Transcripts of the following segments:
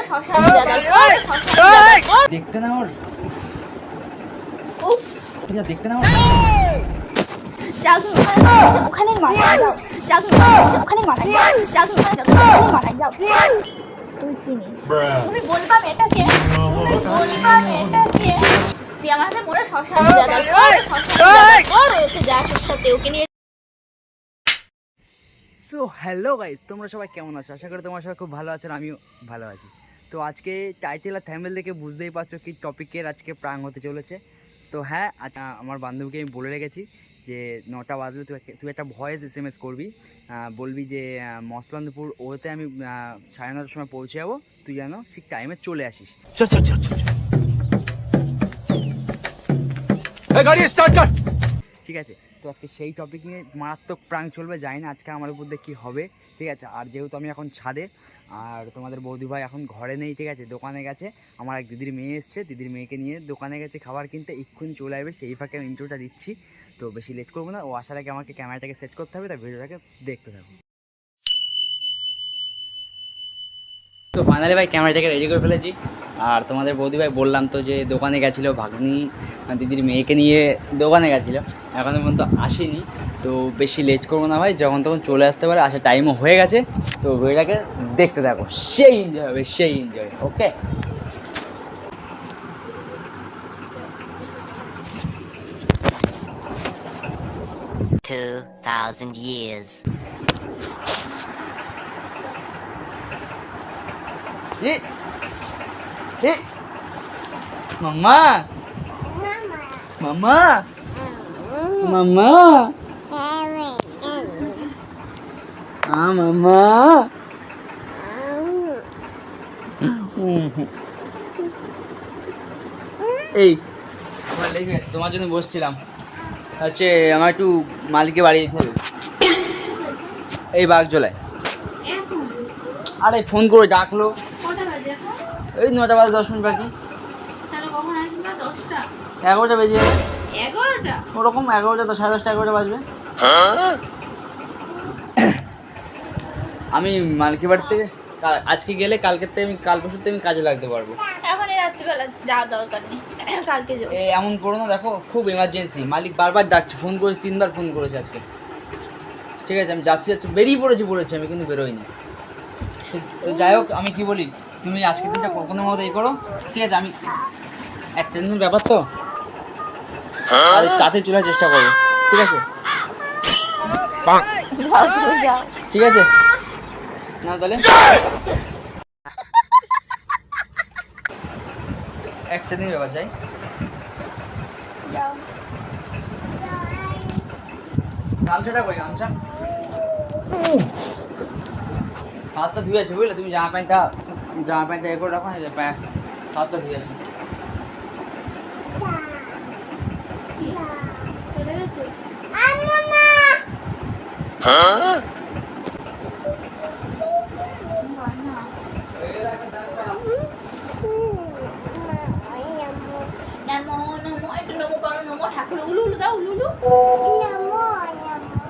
শ্মশান জাদার পর শ্মশান জাদার পর দেখতে না ওর উফ দেখতে না ওর জাদু ওখানেই মারা যাও জাদু ওখানেই মারা যাও জাদু ওখানেই মারা যাও তুমি চিনি তুমি বলবা মেয়েটাকে তুই আমার হাতে মোড়া শ্মশান জাদার পর শ্মশান জাদার পর এতে যা সাথে ওকে নিয়ে। সো হ্যালো গাইস, তোমরা সবাই কেমন আছো? আশা করি তোমরা সবাই খুব ভালো আছো, আমিও ভালো আছি। তো আজকে টাইটেল আর থাম্বনেল দেখে বুঝতেই পারছো কি টপিকের আজকে প্রাং হতে চলেছে। তো হ্যাঁ, আচ্ছা আমার বান্ধবীকে আমি বলে রেখেছি যে 9টা বাজলে তুই একটা ভয়েস SMS করবি, বলবি যে মসলান্দপুর ওতে আমি 9:30টার সময় পৌঁছে যাবো, তুই যেন ঠিক টাইমে চলে আসিস। ঠিক আছে? তো আজকে সেই টপিক নিয়ে মারাত্মক প্রাং চলবে, জানি না আজকে আমার উপর দিয়ে কী হবে। ঠিক আছে? আর যেহেতু আমি এখন ছাদে আর তোমাদের বৌদি ভাই এখন ঘরে নেই, ঠিক আছে, দোকানে গেছে। আমার এক দিদির মেয়ে এসছে, দিদির মেয়েকে নিয়ে দোকানে গেছে খাবার কিনতে, এক্ষুনি চলে আসবে। সেই ফাঁকে আমি ইন্ট্রোটা দিচ্ছি, তো বেশি লেট করবো না। ও আসার আগে আমাকে ক্যামেরাটাকে সেট করতে হবে, তাই ভিডিওটাকে দেখতে থাকবো। তো ফাইনালি ভাই ক্যামেরাটাকে রেডি করে ফেলেছি। আর তোমাদের বৌদি ভাই বললাম তো যে দোকানে গেছিলো, ভাগ্নি দিদির মেয়েকে নিয়ে দোকানে গেছিলো, এখনও পর্যন্ত আসেনি। তো বেশি লেট করবো না ভাই, যখন তখন চলে আসতে পারে, আসার টাইমও হয়ে গেছে। তো ভিডিওটাকে দেখতে থাকো, সেই এনজয় হবে, সেই এনজয়। ওকে, 2,000 years. মাম্মা মাম্মা মাম্মা মাম্মা এই আমার লেগে গেছে, তোমার জন্য বসছিলাম। হচ্ছে আমার একটু মালিকের বাড়ি যেতে হবে, এই বাগজোলায়। আরে ফোন করে ডাকলো, এই 9টা বাজে 10 মিনিট বাকি। 11টা বেজে যাবে, ওরকম 11টা, 10:30, 11টা বাজবে। আমি মালিকের বাড়ি থেকে আজকে গেলে কালকের থেকে কাল পরশুর থেকে আমি কাজে লাগতে পারবো। এখন এই রাত্রিবেলা যাওয়ার দরকার নেই, কালকে যাবো। এমন করো না, দেখো খুব এমার্জেন্সি, মালিক বারবার ডাকছে, ফোন করেছে, 3বার ফোন করেছে আজকে। ঠিক আছে, আমি যাচ্ছি বেরিয়ে পড়েছি আমি, কিন্তু বেরোইনি। তো যাই হোক, আমি কি বলি, তুমি আজকের দিনটা কোনো মতো এই করো, ঠিক আছে? আমি একটা দিনের ব্যাপার তো, তাতে চলার চেষ্টা করো, ঠিক আছে? ঠিক আছে না তাহলে একটা দিন ব্যাপার, যাই। গামছাটা কই? গামছা হাতটা ধুয়ে আসি, বুঝলে? তুমি জামা প্যান্টটা এ করে রাখো, হাতটা ধুয়ে আসি। নমো নমো, একটু নমো করো, নমো ঠাকুর, উলু উলু দাও, উলু উলু,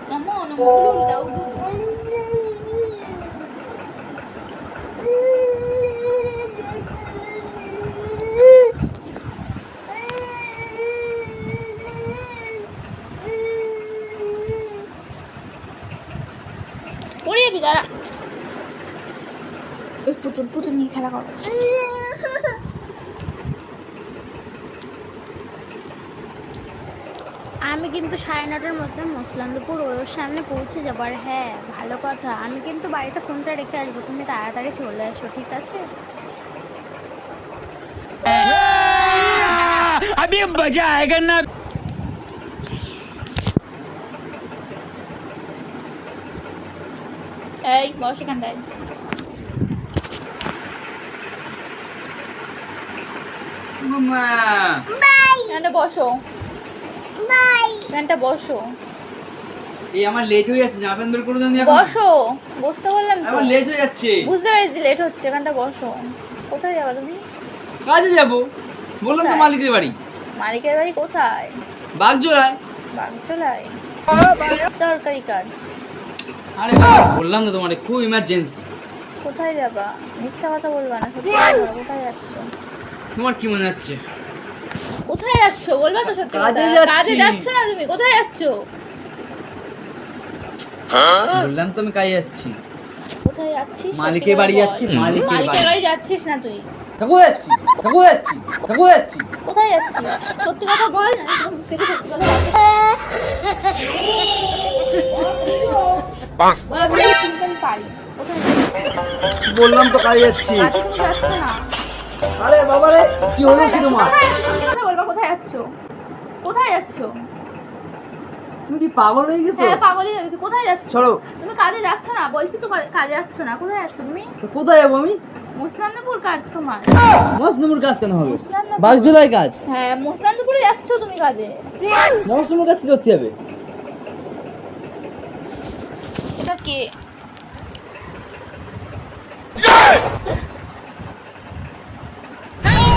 নমো নমো, উলু উলু দাও, উলু উলু। পড়ে যাবি, দাঁড়া। পুতুল নিয়ে খেলা করো। আমি কিন্তু 9:30টার মধ্যে মসলান্দপুর ওর সামনে পৌঁছে যাবো। আর হ্যাঁ, ভালো কথা, আমি কিন্তু বাড়িতে ফোনটা রেখে আসবো, তুমি তাড়াতাড়ি চলে আসো, ঠিক আছে? अभी मजा आएगा ना। এই বস এখানটায়। এখানটা বসো, এখানটা বসো। এই আমার লেট হয়ে যাচ্ছে, জামা প্যান্ট বের করে দাও। বসো, বসতে বললাম তো। আমার লেট হয়ে যাচ্ছে, বুঝতে পেরেছি লেট হচ্ছে, এখানটা বসো। কোথায় যাবা তুমি? কাজে যাব, বললাম তো, মালিকের বাড়ি। মালিকের বাড়ি কোথায়? বাগজোলায়। বাগজোলায়? দরকারি কাজ। আরে বললাম তো তোমার, খুব ইমার্জেন্সি। কোথায় যাবা? মিথ্যা কথা বলবা না, সত্যি কথা বলো, কোথায় যাচ্ছ? তোমার কি মনে হচ্ছে? কোথায় যাচ্ছ বলবা তো সত্যি কথা। কাজে যাচ্ছি। কাজে যাচ্ছ না তুমি, কোথায় যাচ্ছ? বললাম তো আমি কাজে যাচ্ছি। কোথায় যাচ্ছিস? মালিকের বাড়ি যাচ্ছি, মালিকের বাড়ি যাচ্ছিস না তুই? কোথায় যাচ্ছি? কোথায় যাচ্ছি? কোথায় যাচ্ছি? কোথায় যাচ্ছিস? সত্যি কথা বল না, থেকে সত্যি কথা বল। আমি চিনতে পারি। কোথায় যাচ্ছিস? বললাম তো কাজে যাচ্ছি। কাজে তুমি যাচ্ছ না। আরে বাবা রে, কি হলো কি তোমার? কোথায় যাচ্ছ? সত্যি কথা বলবা, কোথায় যাচ্ছ? কোথায় যাচ্ছ? তুমি কি পাগল হয়ে গেছো? হ্যাঁ পাগলই হয়ে গেছি। কোথায় যাচ্ছ? চলো। তুমি কাজে যাচ্ছ না, বলছি তো কাজে যাচ্ছ না। কোথায় যাচ্ছ তুমি? কোথায় যাবো আমি? মোসলান্দপুর কাজ তোমার? মৌসুমীর কাজ কেন হবে? মোসলান্দপুর। বাগজুলাই কাজ। হ্যাঁ মোসলান্দপুরে যাচ্ছ তুমি কাজে। মৌসুমীর কাজ কি করতে হবে? এটা কে?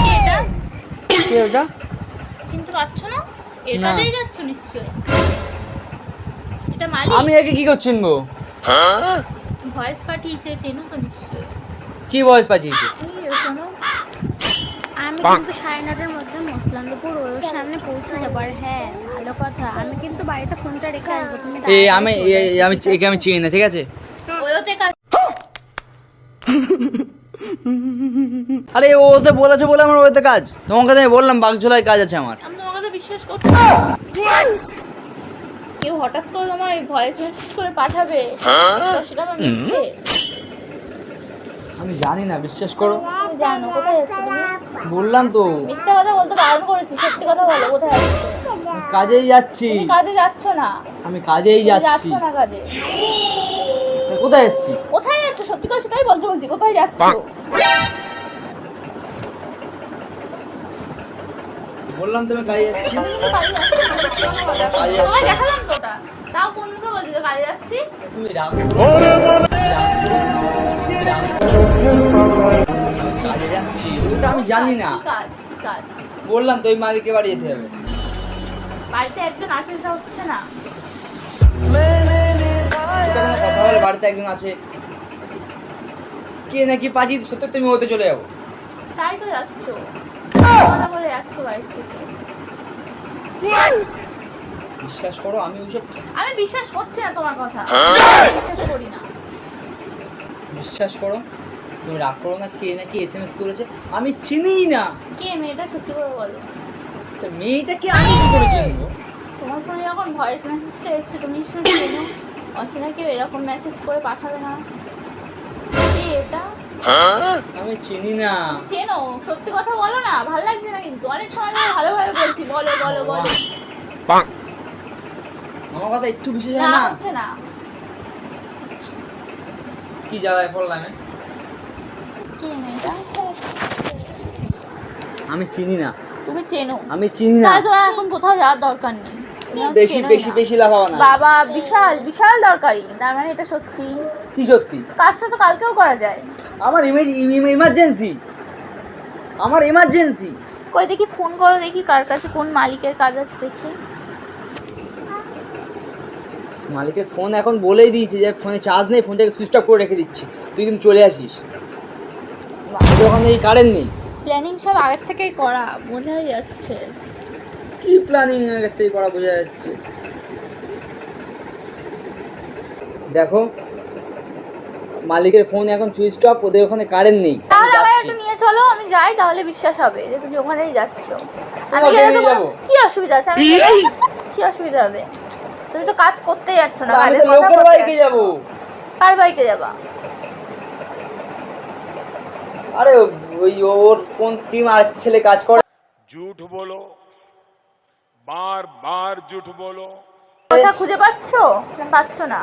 কে এটা? কে ওটা? চিনতে পারছো না? এর না। কাজেই যাচ্ছ নিশ্চয়ই। এটা মালিক? আমি একে কি করছি গো? ভয়েস পাঠিয়েছে, চেনো তো নিশ্চয়ই। কি ভয়েস পাঠিয়েছে? এই শোনো, আমি কিন্তু 9:30টার মধ্যে মোসলান্দপুর ওর সামনে পৌঁছে যাবো। আর হ্যাঁ, ভালো কথা, আমি কিন্তু বাড়িতে ফোনটা রেখে আসবো। তুমি একে আমি চিনি না, ঠিক আছে? ওইতে কাজ। আরে ও তো বলেছে বলে আমার ওতে কাজ। তোমার কাছে আমি বললাম বাগজোলাই কাজ আছে আমার। আমি তোমার কথা বিশ্বাস করছি না। কেউ হঠাৎ করে তোমার ভয়েস মেসেজ করে পাঠাবে, তো সেটা আমার মিথ্যে। আমি জানি না, বিশ্বাস করো। তুমি জানো কোথায় যাচ্ছ তুমি? বললাম তো মিথ্যা কথা বলতে বারণ করেছি, সত্যি কথা বলো, কোথায় যাচ্ছ? কাজেই যাচ্ছি। তুমি কাজে যাচ্ছ না। আমি কাজেই তুমি যাচ্ছি। যাচ্ছ না কাজে। কোথায় যাচ্ছি? কোথায় যাচ্ছ সত্যি করে সেটাই বলতে বলছি, কোথায় যাচ্ছ? বললাম তুমি কাজে যাচ্ছি। তুমি কিন্তু কাজে যাচ্ছ না, সত্যি কথা বলো। কাজে তোমায় যাচ্ছি। দেখালাম তো ওটা, তাও কোন মুখে বলছি যে কাজে যাচ্ছি? তুমি রাগ করো। কাজে যাচ্ছি, ওটা আমি জানি না। কি কাজ? কি কাজ? বললাম তো ওই মালিকের বাড়ি যেতে হবে। বাড়িতে একজন আছে, সেটা হচ্ছে না। এটা কোনো কথা বলে? বাড়িতে একজন আছে, কে নাকি পাজি, সত্যি তুমি ওতে চলে যাবো। তাই তো যাচ্ছ, কথা বলে যাচ্ছ বাড়ি থেকে। বিশ্বাস করো, আমি ওইসব আমি বিশ্বাস করছি না তোমার কথা, বিশ্বাস করি না। বিশ্বাস করো, তুমি রাগ করো না। কে নাকি SMS করেছে, আমি চিনিই না। কে মেয়েটা সত্যি করে বলো? তা মেয়েটাকে আমি কি করে চিনবো? তোমার ফোনে যখন ভয়েস মেসেজটা এসছে তুমি নিশ্চয়ই চেনো। অচেনা কেউ এরকম মেসেজ করে পাঠাবে না। কে এটা? আমি চিনি না। চেনো? সত্যি কথা বলো না, ভালো লাগছে না কিন্তু। অনেক সময় ধরে ভালোভাবে বলছি, বলো বলো বলো। আমার কথা একটু বিশেষ না হয় না? হচ্ছে না। কি জ্বালায় পড়লাম এ? কে মেয়েটা? আমি চিনি না। তুমি চেনো? আমি চিনি না। তাহলে তোমার এখন কোথাও যাওয়ার দরকার নেই। তুমি আর বেশি চেনোই বেশি না। বেশি লাফাবা না। বাবা বিশাল বিশাল দরকারি, তার মানে এটা সত্যি। কি সত্যি? কাজটা তো কালকেও করা যায়। আমার ইমার্জেন্সি, আমার ইমার্জেন্সি। কই দেখি, ফোন করো দেখি কার কাছে, কোন মালিকের কাজ আছে দেখি। মালিকের ফোন এখন বলেই দিয়েছে যে ফোনে চার্জ নেই, ফোনটাকে সুইচ অফ করে রেখে দিচ্ছি, তুই কিন্তু চলে আসিস। ওখানে এই কারেন্ট নেই। প্ল্যানিং সব আগের থেকেই করা, বোঝাই যাচ্ছে। কি প্ল্যানিং আগের থেকে করা বোঝা যাচ্ছে। দেখো মালিকের ফোন এখন সুইচ অফ, ওদের ওখানে কারেন্ট নেই। তাহলে আমার যাচ্ছি। একটু নিয়ে চলো, আমি যাই, তাহলে বিশ্বাস হবে যে তুমি ওখানেই যাচ্ছ। আমি তোমাকে গেলে নিয়ে তোমার যাবো। কি অসুবিধা আছে? আমি গেলে কি অসুবিধা হবে? তুমি তো কাজ করতেই যাচ্ছ না, আমি কাজের তো কথা লোকের বলতে বাইকে যাচ্ছ। যাবো। কার বাইকে যাবা? আরে ওই ওর কোন টিম আর ছেলে কাজ করে। झूठ बोलो बार बार झूठ बोलो কথা খুঁজে পাচ্ছো না পাচ্ছ না?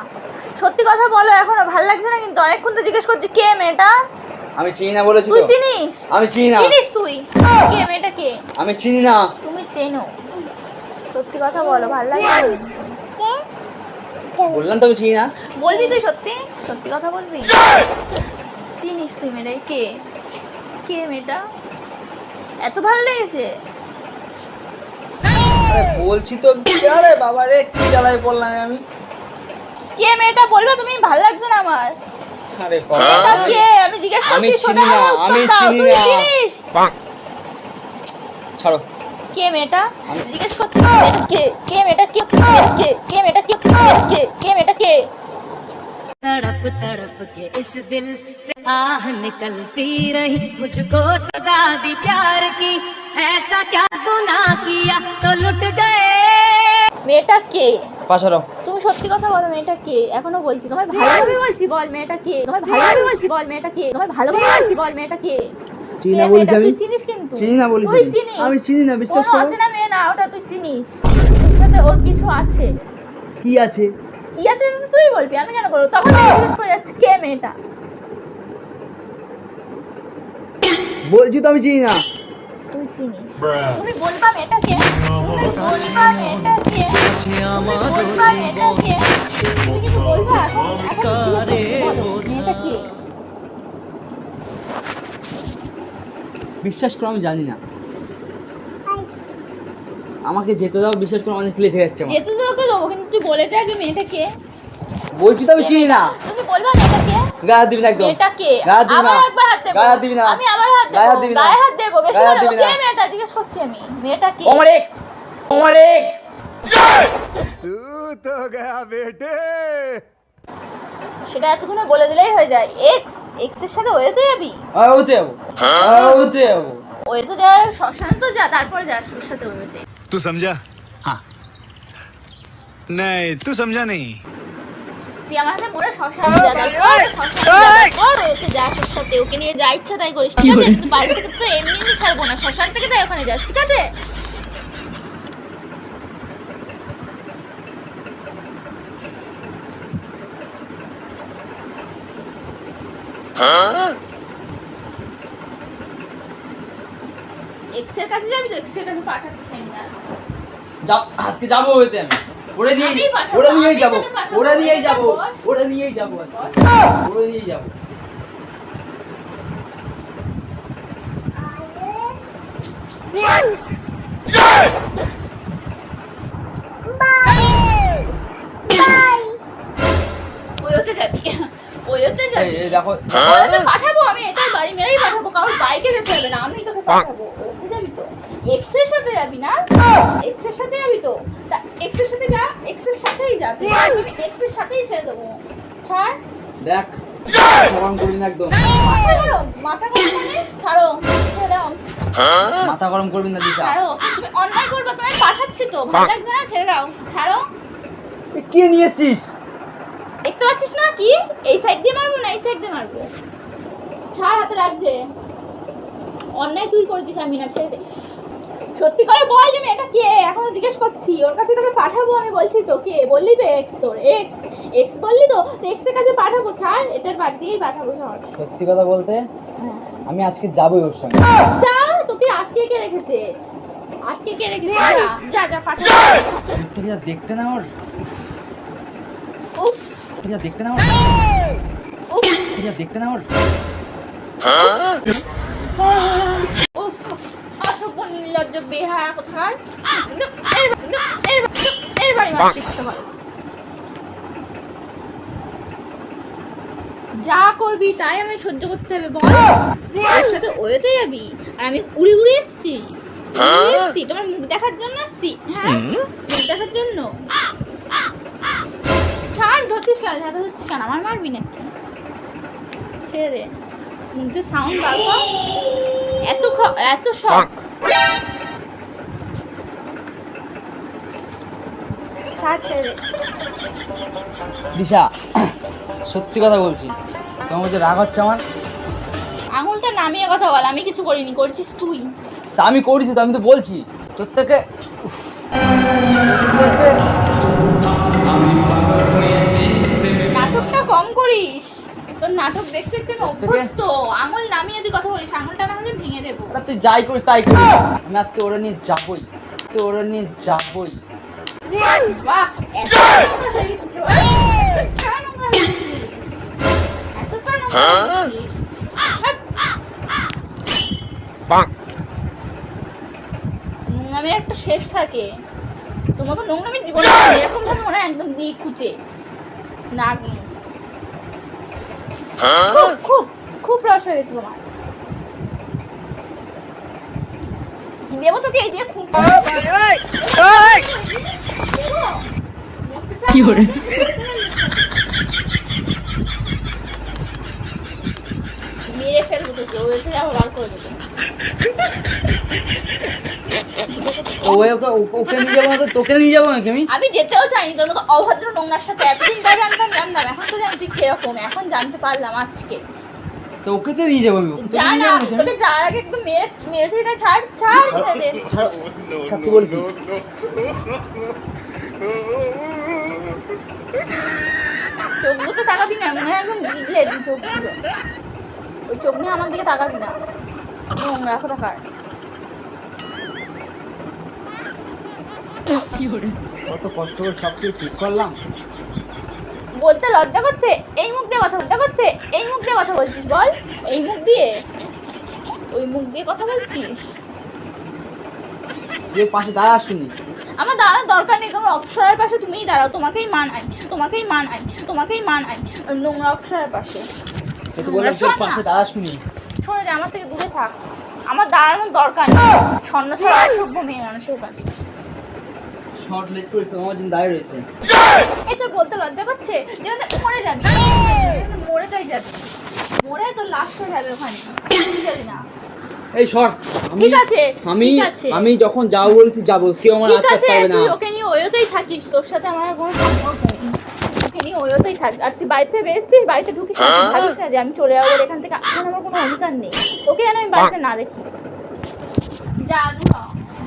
সত্যি কথা বলো, এখনো ভালো লাগছে না কিন্তু। অনেকক্ষণ তো জিজ্ঞেস করছি কে মেয়েটা। আমি চিনি না বলেছি তুই তো। চিনিস? আমি চিনি না। চিনিস তুই? কে মেয়েটা কে? আমি চিনি না। তুমি চেনো? সত্যি কথা বলো, ভালো লাগছে না কিন্তু। বললাম তো আমি চিনি না। বলবি তুই সত্যি? সত্যি কথা বলবি? চিনিস তুই মেয়েটা কে? কে মেয়েটা? এত ভালো লেগেছে? আরে বলছি তো। আরে বাবা রে, কি জ্বালায় পড়লাম আমি। কে মেয়েটা বলবে তুমি? ভালো লাগছে না আমার। আরে বাবা, মেয়েটা কে? আমি জিজ্ঞেস আমি করছি, চিনি সোজা না, উত্তর আমি দাও। চিনি তুই না। চিনিস? ছাড়ো। কে মেয়েটা? জিজ্ঞেস করছি মেয়েটা কে? কে মেয়েটা কে? কে? কে মেয়েটা কে? কে? কে মেয়েটা কে? तड़प तड़प के इस दिल से आह निकलती रही, मुझको सजा दी प्यार की, ऐसा क्या गुनाह किया तो लुट गए। মেয়েটা কে? পাশারো। তুমি সত্যি কথা বলো, মেয়েটা কে? এখনো বলছি, তোমার ভালোভাবে বলছি, বল মেয়েটা কে? তোমার ভালোভাবে বলছি, বল মেয়েটা কে? তোমার ভালোভাবে বলছি, বল মেয়েটা কে? চিনি কে না বলিস মেয়েটা? আমি? তুই চিনিস কিন্তু। চিনি না বলিস তুই আমি? চিনিস? আমি চিনি না, বিশ্বাস কোনো করো। অচেনা মেয়ে না, ওটা তুই চিনিস। ওর সাথে ওর কিছু আছে। কি আছে? কি আছে তুই বলবি, আমি কেন করবো? তখন আমি জিজ্ঞেস করে যাচ্ছি কে মেয়েটা। বলছি তো আমি চিনি না। তুই চিনিস। তুমি বলবা মেয়েটা কে? তুমি বলবা মেয়েটা কে? তুমি বলবা মেয়েটা কে? তুমি কিছু বলবা? এখন বলো, মেয়েটা কে? বিশ্বাস করো আমি জানি না। আমাকে যেতে দাও, বিশ্বাস করো অনেক লেট হয়ে যাচ্ছে আমার। যেতে তোকে দেবো, কিন্তু তুই বলে যা আগে মেয়েটা কে? বলছি তো আমি চিনি না। তুমি বলবা মেয়েটা কে? গায়ে হাত দিবি না একদম। মেয়েটা কে? গায়ে হাত দিবি না। আবার একবার হাত দেবো। গায়ে হাত দিবি না। আমি আবার হাত গায়ে হাত দেবো। দিবি না। গায়ে হাত দেবো। বেশি গায়ে হাত বলে দিবি দেবো। না। কে মেয়েটা? জিজ্ঞেস করছি আমি। মেয়েটা কে? আমার এক্স, আমার এক্স। तू तो गया बेटे। সেটা এতক্ষণে বলে দিলেই হয়ে যায়। এক্স এর সাথে ওয়েতে যাবি? ওতে যাবো, ওতে যাবো। ওয়েতে যাওয়ার আগে শ্মশানে তো যা, তারপরে যাস ওর সাথে ওয়েতে। तू समझा? हाँ। नहीं, तू समझा नहीं। তুই আমার হাতে মরে শ্মশানে যা, তারপর ওয়েতে যাস ওর সাথে। ওকে নিয়ে যা ইচ্ছা তাই করিস, ঠিক আছে? কিন্তু বাড়ি থেকে তো এমনি এমনি ছাড়বো না, শ্মশান থেকে যাই ওখানে যাস, ঠিক আছে? এক্স এর কাছে যাবি তো? এক্স এর কাছে পাঠাচ্ছি আমি না। যাও, আজকে যাবো ওতে আমি। ওরে দিয়ে, আমিই পাঠাবো, ওরে নিয়েই আমি যাবো, তোকে পাঠাবো। ওরে নিয়েই যাবো, বল। ওরে নিয়েই যাবো আজকে, ওরে নিয়েই যাবো। ওইতে যাবি, ওইতে যাবি। এই দেখো, ওইতে পাঠাবো আমি, এটাই বাড়ি মেরেই পাঠাবো, কারোর বাইকে যেতে হবে না, আমি তোকে পাঠাবো। ওইতে যাবি তো? এক্স এর সাথে যাবি না? এক্স এর সাথে যাবি তো? তা এক্স এর সাথে যা, এক্স এর সাথেই যা। তুই আমি এক্স এর সাথেই ছেড়ে দেবো। ছাড়। দেখ, গরম করবি না একদম। মাথা গরম, মাথা গরম মানে? ছাড়ো, ছেড়ে দাও। মাথা গরম করবি না দিশা। ছাড়ো, তুমি অন্যায় করবে, তুমি পাঠাচ্ছি তো, ভালো লাগছে না? ছেড়ে দাও, ছাড়ো। কি নিয়েছিস? দেখতে পাচ্ছিস না কি? এই সাইড দিয়ে মারবো না এই সাইড দিয়ে মারবো? ছাড়, হাতে লাগছে। অন্যায় তুই করেছিস, আমি না, ছেড়ে দে। সত্যি করে বল যে মেয়েটা কে? এখনো জিজ্ঞেস করছি। ওর কাছে তোকে পাঠাবো আমি, বলছি তো। কে বললি তো? এক্স তোর এক্স, এক্স বললি তো? এক্স এর কাছে পাঠাবো। ছাড়, এটার বাড়ি দিয়েই পাঠাবো। ছাড়। সত্যি কথা বলতে আমি আজকে যাবোই ওর সঙ্গে। যা, তোকে আটকে কে রেখেছে? আটকে কে রেখেছে? যা যা পাঠা। তুই যা দেখতে না ওর, উফ তুই যা দেখতে না ওর, উফ তুই যা দেখতে না ওর। উফ, অসভ্য নির্লজ্জ বেহায়া কোথাকার। এর বাড়ি মারতে ইচ্ছা করে। যা করবি তাই আমি সহ্য করতে হবে, বল। ওর সাথে ওয়েতে যাবি আর আমি উড়ি উড়ি এসছি। উড়ি এসছি তোমার মুখ দেখার জন্য এসছি? হ্যাঁ, মুখ দেখার জন্য। ছাড়, ধরছিস কেন? ঝাঁটা ধরছিস কেন? আমার মারবি নাকি? ছেড়ে দে, মুখে সাউন্ড বার কর। এত শখ। ছাড়, ছেড়ে দে। দিশা, সত্যি কথা বলছি, তোমার মধ্যে রাগ হচ্ছে আমার। আঙুলটা নামিয়ে কথা বল। আমি কিছু করিনি, করছিস তুই। তা আমি করেছি তো, আমি তো বলছি তোর থেকে। নাটকটা কম করিস। তোর নাটক দেখতে দেখতে আমি অভ্যস্ত। আঙুল নামিয়ে তুই কথা বলিস, আঙুলটা না হলে ভেঙে দেবো। ওরা তুই যাই করিস তাই করিস, আমি আজকে ওরা নিয়ে যাবই, তো ওরা নিয়ে যাবই। বাহ, এত নোংরা হয়ে গেছিস এবার? এতটা নোংরা হয়ে গেছিস? এতটা নোংরা হয়ে গেছিস? নোংরামের একটা শেষ থাকে। তোমার তো নোংরামের জীবনে এরকম ভাবে মনে হয় একদম দিয়ে খুঁচে নাক। খুব খুব খুব রস হয়ে গেছে তোমার। দেবো তোকে এই দিয়ে খুব কি করে মেরে ফেলবো তোকে, ও এসে আবার বার করে দেবো। ওকে নিয়ে যাবো না তো তোকে নিয়ে যাবো নাকি আমি? আমি যেতেও চাইনি তোর মতো অভদ্র নোংরার সাথে। এতদিন তাই জানতাম, এখন তো জানি তুই কিরকম, এখন জানতে পারলাম আজকে। তো ওকে তো নিয়ে যাবো আমি, ওকে তো যা নিয়ে না, যাবো নাকি আমি? তোকে যাওয়ার আগে একদম মেরে তুই ছাড় ছাড় ছেড়ে দে। ছাড় ছাড়তে বলছি। চোখ দুটো তাকাবি না, মনে হয় একদম বিগলে দু চোখ দুটো। ওই চোখ নিয়ে আমার দিকে তাকাবি না, নোংরা কোথাকার। কত কষ্ট করে সব কিছু ঠিক করলাম। বলতে লজ্জা করছে? এই মুখ দিয়ে কথা লজ্জা করছে? এই মুখ দিয়ে কথা বলছিস বল? এই মুখ দিয়ে? ওই মুখ দিয়ে কথা বলছিস? তুই পাশে দাঁড়াস শুনি। আমার দাঁড়ানোর দরকার নেই, তোমার অপসরার পাশে তুমিই দাঁড়াও, তোমাকেই মানায়, তোমাকেই মানায়, তোমাকেই মানায়। নোংরা অপসরার পাশে তো বললাম শোন তুই না। পাশে দাঁড়াস শুনি। সরে যা, আমার থেকে দূরে থাক। আমার দাঁড়ানোর দরকার নেই স্বর্ণ ছাড়া অসভ্য মেয়ে মানুষের কাছে। শর্ট লেট করিস, তোমার জন্য দাঁড়িয়ে রয়েছে। এই তোর বলতে লজ্জা করছে? যেখানে মরে যাবি, মরে যাই যাবি, মরে তোর লাশ হয়ে যাবে ওখানে, তুই যাবি না। এই শর্ট ঠিক আছে, আমি ঠিক আছে। আমি যখন যাবো বলেছি যাবো, কেউ আমার ঠিক আটকাতে আছে, পারবে না। তুই ওকে নিয়ে ওয়োতেই থাকিস, তোর সাথে আমার আর কোনো সম্পর্ক নেই। ওকে নিয়ে ওয়োতেই থাক। আর তুই বাড়িতে বেরোচ্ছিস, বাড়িতে ঢুকিস না, তুই ভাবিস না যে আমি চলে যাবো এখান থেকে, এখন আমার কোনো অধিকার নেই। তোকে যেন আমি বাড়িতে না দেখি। যা দূর হ।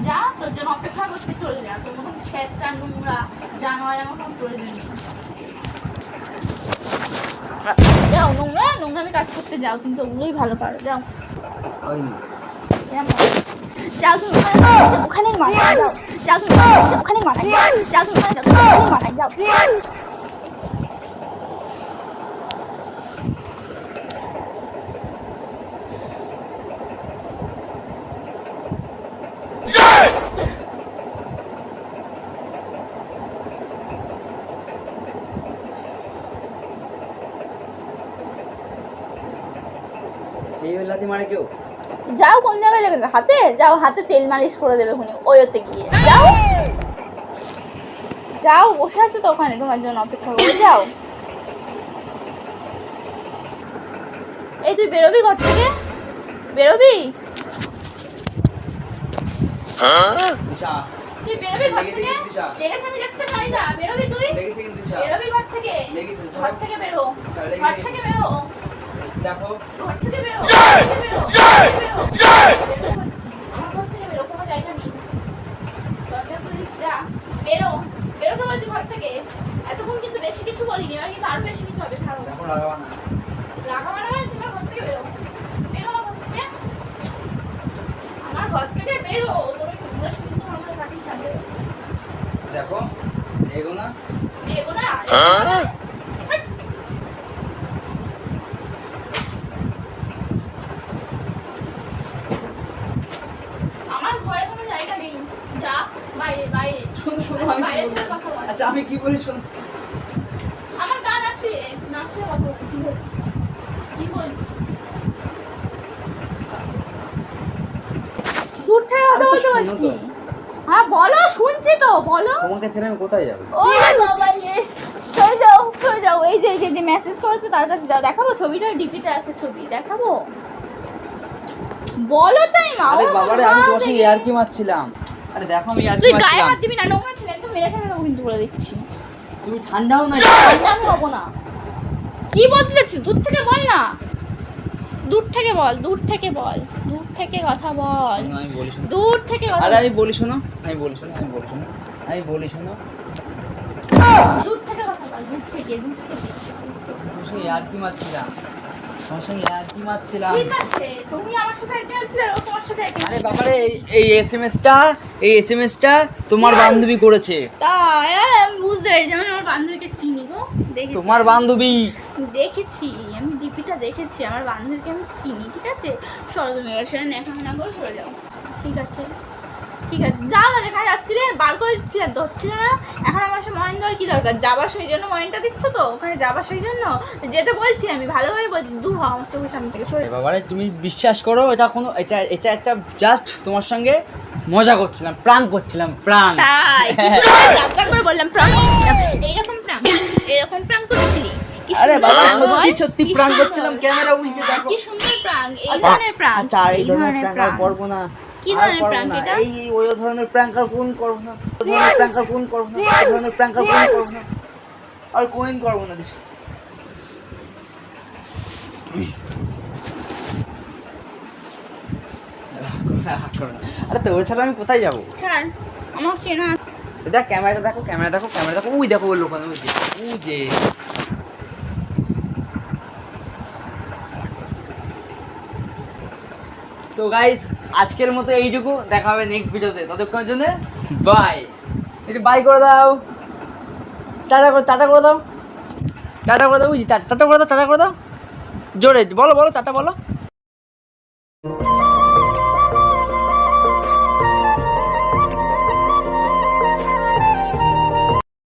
যা, তোর জন্য অপেক্ষা করতে চলে যা। তোর মতো ছেঁচড়া নোংরা জানোয়ার আমার কোনো প্রয়োজন নেই। যাও, নোংরামি কাজ করতে যাও, কিন্তু ওগুলোই ভালো পারো। যাও হয়নি। যাও, তুমি ওখানেই মানায় যাও। যাও, তুমি ওখানেই মানায় যাও। যাও, তুমি ওখানে যাও, ওখানেই মানায় যাও। এই বেলাতে মানে কেউ যাও, কোন জায়গায় লেগেছে? হাতে যাও, হাতে তেল মালিশ করে দেবে খুনি ওইতে গিয়ে। যাও যাও, বসে আছে তো ওখানে তোমার জন্য অপেক্ষা করে। যাও। এই তুই বেরোবি ঘর থেকে? বেরোবি? দিশা তুই বেরোবি ঘর লেগেছে থেকে? কিন্তু দিশা। লেগেছে, আমি দেখতে চাই না। বেরোবি তুই? লেগেছে কিন্তু দিশা। বেরোবি ঘর থেকে? লেগেছে, দিশা। ঘর থেকে বেরো, লেগেছে। ঘর থেকে বেরো, দেখো ঘর থেকে বেরো, ঘর থেকে বেরো, ঘর থেকে বেরো। বেরো বলছি। আমার ঘর থেকে বেরো, কোনো জায়গা নেই। দরকার পড়িস যা, বেরো, বেরো তো বলছি ঘর থেকে। এতক্ষণ কিন্তু বেশি কিছু বলিনি, এবার কিন্তু আরো বেশি কিছু হবে। ছাড়ো, দেখো লাগাবা না। রাগাবো না মানে তুমি ঘর থেকে বেরো। বেরো আমার ঘর থেকে, আমার ঘর থেকে বেরো। তোর টুকরো শুনতে আমার কাছে সামনে দেখো এগো না। দেবো না। আমার ঘরে কোনো জায়গা নেই। যা বাইরে, বাইরে। শোনো শোনো আমি বাইরে কি থেকে বলি। কথা বল। আচ্ছা আমি কি বলি শোনো। আমার গান আছে, নাচে কথা বল। কি বলছি? দূর থেকে কথা বলতে শোনো বলছি। তো। হ্যাঁ বলো, শুনছি তো, বলো। তোমাকে ছেড়ে আমি কোথায় যাবো? ওরে বাবা রে, চলে যাও, চলে যাও। এই যে মেসেজ করেছে তার কাছে যাও। দেখাবো ছবিটা? ডিপিতে আছে ছবি, দেখাবো? বলো তাই মা। আরে ও বাবারে মা আমি তোমার সঙ্গে দেখে। ইয়ার্কি মারছিলাম। আরে দেখো আমি ইয়ার্কি তুই গায়ে মারছিলাম। হাত দিবি না, নোংরা ছেলে একদম মেরে ফেলে দেবো কিন্তু বলে দিচ্ছি। তুমি ঠান্ডাও না। ঠান্ডা আমি হবো না। কি বলতে চাচ্ছিস? দূর থেকে বল না, দূর থেকে বল, দূর থেকে বল, দূর থেকে কথা বল, শোনো, আমি বলি শোনো। দূর থেকে কথা আরে বল। আমি বলি শোনো, আমি বলি শোনো, আমি বলি শোনো, আমি বলি শোনো। দূর থেকে কথা বল, দূর থেকে, দূর থেকে। তোমার সঙ্গে ইয়ার্কি মারছিলাম, তোমার সঙ্গে ইয়ার্কি মারছিলাম। ঠিক আছে, তুমি আমার সাথে একটু আসছিলে, ও তোমার সাথে একটু আরে বাবারে এই এসএমএসটা তোমার বান্ধবী করেছে। তাই? আর আমি বুঝতে পেরেছি, আমি আমার বান্ধবীকে চিনি গো, দেখেছি। তোমার বান্ধবী। দেখেছি, আমি ডিপিটা দেখেছি, আমার বান্ধবীকে আমি চিনি। ঠিক আছে, সরো তুমি এবার সাথে দেখা না করে সরে যাও। ঠিক আছে, ঠিক আছে, যাও না, যেখানে যাচ্ছিলে বার করে দিচ্ছিলে তো হচ্ছিল না। এখন আমার সে ময়ন দেওয়ার কি দরকার? যাবার সেই জন্য ময়নটা দিচ্ছ তো, ওখানে যাবার সেই জন্য যেতে বলছি আমি, ভালোভাবে বলছি, দূর হও আমার চোখের সামনে থেকে, সরে। বাবারে তুমি বিশ্বাস করো, এটা কোনো এটা একটা জাস্ট তোমার সঙ্গে মজা করছিলাম, প্রাঙ্ক করছিলাম, প্রাঙ্ক। তাই একবার করে বললাম প্রাঙ্ক করছিলাম, এরকম প্রাঙ্ক করছিলি? কি আরে সুন্দর বাবা prank সত্যি বল, সত্যি কি প্রাঙ্ক সুন্দর। করছিলাম, ক্যামেরা উল্টে দেখো। কি সুন্দর প্রাঙ্ক, এই ধরনের প্রাঙ্ক। আচ্ছা আর এই ধরনের প্রাঙ্ক আর করবো না, কি আর ধরনের করবো prank না। এটা? এই ওই ধরনের প্রাঙ্ক আর কোন করবো না, ওই ধরনের প্রাঙ্ক আর কোন করবো না, ওই ধরনের প্রাঙ্ক আর কোন করবো না, আর কোন করবো না দিস। আরে তোর ছাড়া আমি কোথায় যাবো? ছাড়, আমার চেনা। দেখ ক্যামেরাটা দেখো, ক্যামেরা দেখো, ক্যামেরা দেখো, ওই দেখো ওই লোক, ওই যে তো গাইস আজকের মতো এইটুকু, দেখা হবে নেক্সট ভিডিওতে, ততক্ষণের জন্য বাই। একটু বাই করে দাও, টাটা করে দাও, টাটা করে দাও, টাটা করে দাও, টাটা করে দাও, টাটা করে দাও, জোরে বলো বলো, টাটা বলো।